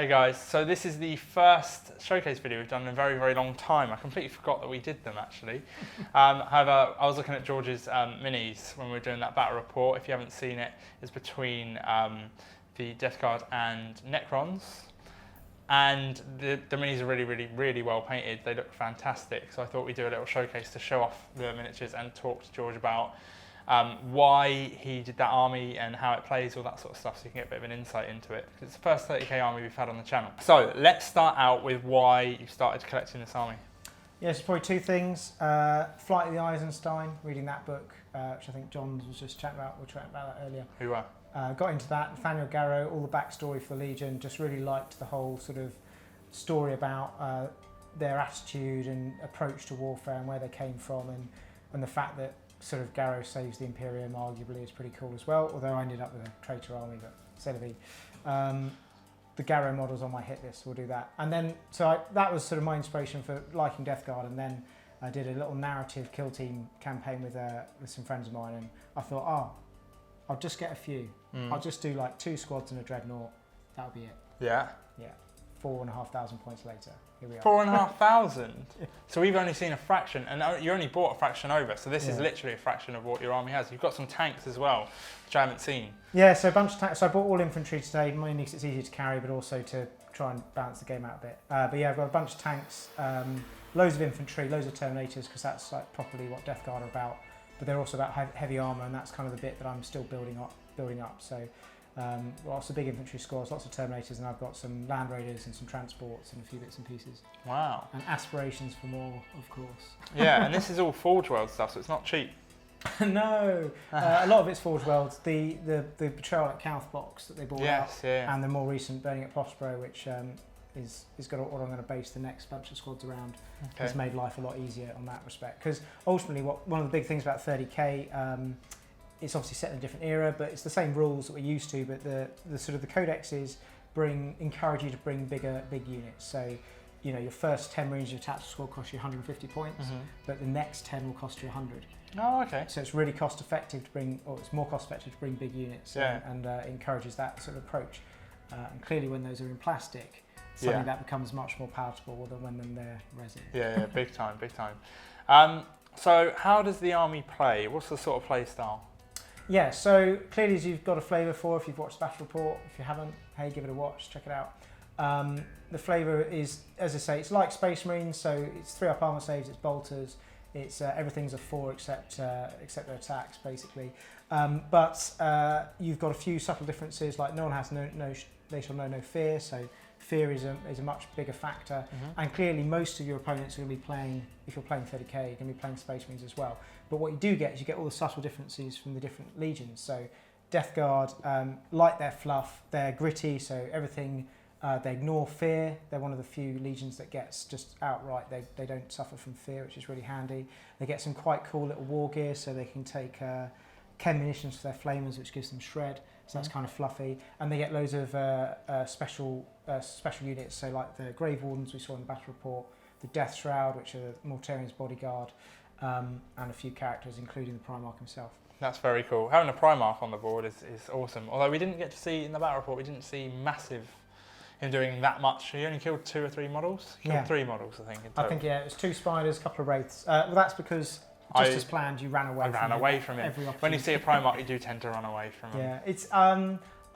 Hey guys, so this is the first showcase video we've done in a very, very long time. I completely forgot that we did them actually. However, I was looking at George's minis when we were doing that battle report. If you haven't seen it, it's between the Death Guard and Necrons. And the minis are really, really, really well painted. They look fantastic. So I thought we'd do a little showcase to show off the miniatures and talk to George about why he did that army and how it plays, all that sort of stuff, so you can get a bit of an insight into it. It's the first 30k army we've had on the channel. So let's start out with why you started collecting this army. Yes, probably two things. Flight of the Eisenstein, reading that book, which I think John was just chatting about. We were chatting about that earlier. Who are? Got into that. Nathaniel Garrow, all the backstory for the Legion. Just really liked the whole sort of story about their attitude and approach to warfare and where they came from, and the fact that sort of Garrow saves the Imperium arguably is pretty cool as well. Although I ended up with a traitor army, but c'est la vie. The Garrow model's on my hit list, so we'll do that. And then, that was sort of my inspiration for liking Death Guard, and then I did a little narrative kill team campaign with some friends of mine, and I thought, I'll just get a few. I'll just do like 2 squads and a dreadnought. That'll be it. Yeah. Yeah. 4,500 points later. Here we are. 4,500? So we've only seen a fraction, and you only bought a fraction over, so this is literally a fraction of what your army has. You've got some tanks as well, which I haven't seen. Yeah, so a bunch of tanks. So I bought all infantry today, mainly because it's easier to carry, but also to try and balance the game out a bit. But yeah, I've got a bunch of tanks, loads of infantry, loads of Terminators, because that's like properly what Death Guard are about. But they're also about heavy armour, and that's kind of the bit that I'm still building up. So lots of big infantry squads, lots of Terminators, and I've got some Land Raiders and some transports and a few bits and pieces. Wow. And aspirations for more, of course. Yeah, and this is all Forge World stuff, so it's not cheap. No, a lot of it's Forge Worlds. The Betrayal at Couth box that they brought out, and the more recent Burning at Prospero, which is got what I'm going to base the next bunch of squads around. Okay. Has made life a lot easier on that respect. Because ultimately, one of the big things about 30k, it's obviously set in a different era, but it's the same rules that we're used to. But the sort of the codexes encourage you to bring big units. So, you know, your first 10 Marines of your tactical squad cost you 150 points, but the next 10 will cost you 100. Oh, okay. So it's really cost effective to bring, or it's more cost effective to bring big units, and encourages that sort of approach. And clearly, when those are in plastic, suddenly that becomes much more palatable than when they're resin. Yeah, big time, big time. So how does the army play? What's the sort of play style? Yeah, so clearly as you've got a flavour for, if you've watched the Battle Report, if you haven't, hey, give it a watch, check it out. The flavour is, as I say, it's like Space Marines, so it's 3-up armour saves, it's bolters, it's everything's a 4 except their attacks, basically. But you've got a few subtle differences, like no one has they shall know no fear, so fear is a much bigger factor, and clearly most of your opponents are going to be playing, if you're playing 30k, you're going to be playing Space Marines as well. But what you do get is you get all the subtle differences from the different legions. So Death Guard, like their fluff, they're gritty, so everything, they ignore fear. They're one of the few legions that gets just outright, they don't suffer from fear, which is really handy. They get some quite cool little war gear, so they can take chem munitions for their flamers, which gives them shred, so that's kind of fluffy. And they get loads of special units, so like the Grave Wardens we saw in the Battle Report, the Death Shroud, which are Mortarian's bodyguard, and a few characters, including the Primarch himself. That's very cool. Having a Primarch on the board is awesome. Although we didn't get to see in the Battle Report, we didn't see him doing that much. He only killed 2 or 3 models. He killed 3 models, I think. In total. I think it was 2 spiders, a couple of wraiths. Well, that's because just as planned, you ran away. I ran away from him. When you see a Primarch, you do tend to run away from him. Yeah, it's.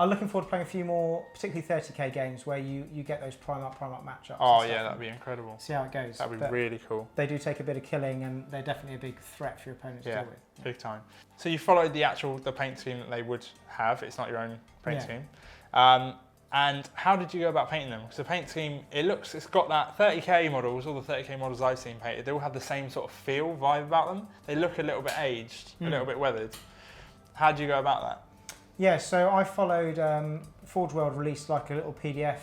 I'm looking forward to playing a few more, particularly 30k games where you get those Primarch matchups. Oh yeah, that'd be incredible. See how it goes. That'd be really cool. They do take a bit of killing, and they're definitely a big threat for your opponents to deal with. Yeah, big time. So you followed the paint scheme that they would have. It's not your own paint scheme. And how did you go about painting them? Because the paint scheme, it's got that 30k models, all the 30k models I've seen painted, they all have the same sort of vibe about them. They look a little bit aged, a little bit weathered. How did you go about that? Yeah, so I followed, Forge World released like a little PDF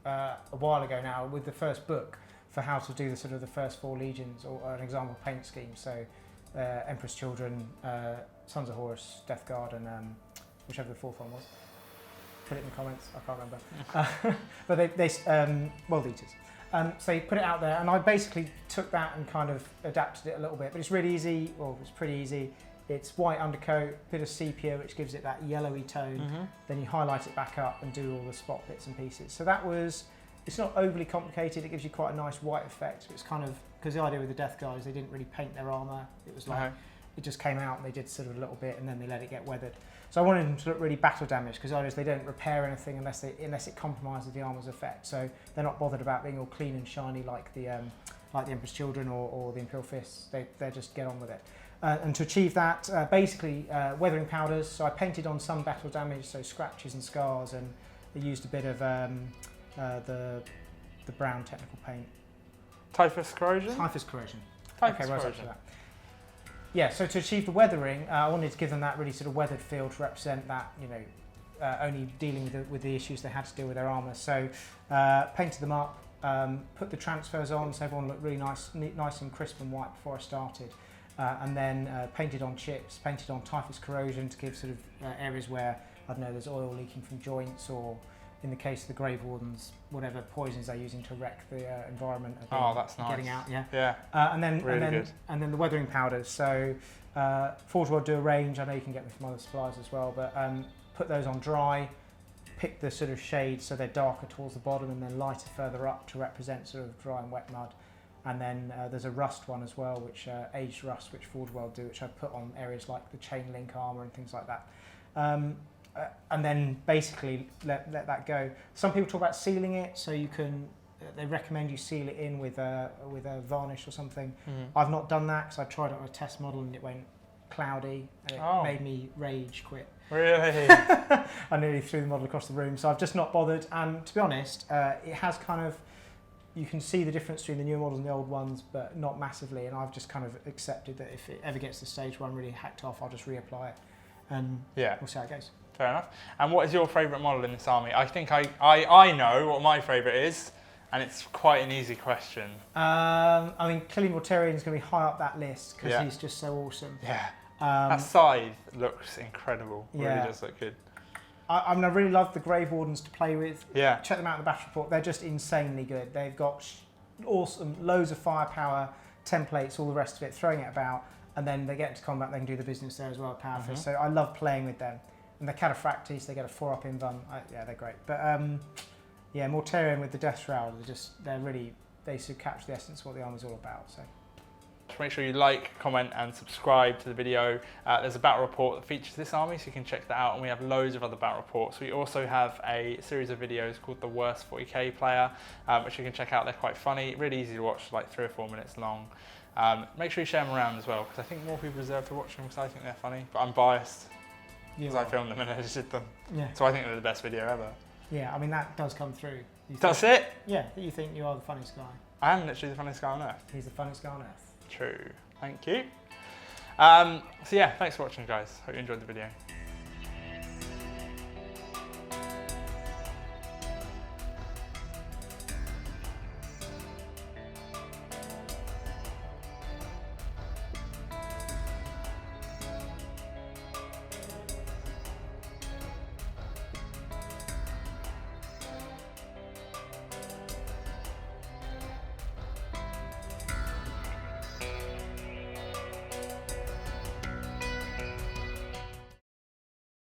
a while ago now with the first book for how to do the sort of the first 4 legions, or an example paint scheme. So Emperor's Children, Sons of Horus, Death Guard, and whichever the 4th one was. Put it in the comments, I can't remember. But they World Eaters. So you put it out there, and I basically took that and kind of adapted it a little bit. But it's really easy, well, it's pretty easy. It's white undercoat, bit of sepia, which gives it that yellowy tone. Then you highlight it back up and do all the spot bits and pieces. So that was, it's not overly complicated. It gives you quite a nice white effect. It's kind of, because the idea with the Death Guys, they didn't really paint their armour. It was like, it just came out and they did sort of a little bit and then they let it get weathered. So I wanted them to look really battle damaged, because others they don't repair anything unless it compromises the armour's effect. So they're not bothered about being all clean and shiny like the Emperor's Children or the Imperial Fists. They just get on with it. And to achieve that, basically weathering powders. So I painted on some battle damage, so scratches and scars, and I used a bit of the brown technical paint. Typhus corrosion? Typhus corrosion. Typhus okay, corrosion. That. Yeah, so to achieve the weathering, I wanted to give them that really sort of weathered feel to represent that, you know, only dealing with the issues they had to deal with their armour. So painted them up, put the transfers on so everyone looked really nice and crisp and white before I started. And then painted on chips, painted on Typhus corrosion to give sort of areas where, I don't know, there's oil leaking from joints, or in the case of the Grave Wardens, whatever poisons they're using to wreck the environment. That's nice. Getting out, yeah. Yeah. And then the weathering powders. So Forge World do a range. I know you can get them from other suppliers as well, but put those on dry. Pick the sort of shades so they're darker towards the bottom and then lighter further up to represent sort of dry and wet mud. And then there's a rust one as well, which aged rust, which Forge World do, which I put on areas like the chain link armour and things like that. And then basically let that go. Some people talk about sealing it, so you can. They recommend you seal it in with a varnish or something. I've not done that because I tried it on a test model and it went cloudy and it made me rage quit. Really? I nearly threw the model across the room, so I've just not bothered. And to be honest, it has kind of. You can see the difference between the newer models and the old ones, but not massively. And I've just kind of accepted that if it ever gets to stage where I'm really hacked off, I'll just reapply it, and we'll see how it goes. Fair enough. And what is your favourite model in this army? I think I know what my favourite is, and it's quite an easy question. I mean, clearly Mortarion is going to be high up that list because he's just so awesome. Yeah. That scythe looks incredible. Really does look good. I mean, I really love the Grave Wardens to play with. Yeah. Check them out in the battle report. They're just insanely good. They've got awesome, loads of firepower, templates, all the rest of it, throwing it about, and then they get into combat, they can do the business there as well, powerful. So I love playing with them. And the Cataphractes, they get a 4-up invuln. Yeah, they're great. But yeah, Mortarion with the Death Shroud, they sort of capture the essence of what the armor's all about. So. Make sure you like, comment and subscribe to the video. There's a battle report that features this army, so you can check that out, and we have loads of other battle reports. We also have a series of videos called The Worst 40k Player, which you can check out. They're quite funny, really easy to watch, like 3 or 4 minutes long. Make sure you share them around as well, because I think more people deserve to watch them because I think they're funny, but I'm biased because I filmed them and edited them. Yeah. So I think they're the best video ever. Yeah, I mean, that does come through. Does it? Yeah, that you think you are the funniest guy. I am literally the funniest guy on earth. He's the funniest guy on earth. True. Thank you. So yeah, thanks for watching, guys. Hope you enjoyed the video.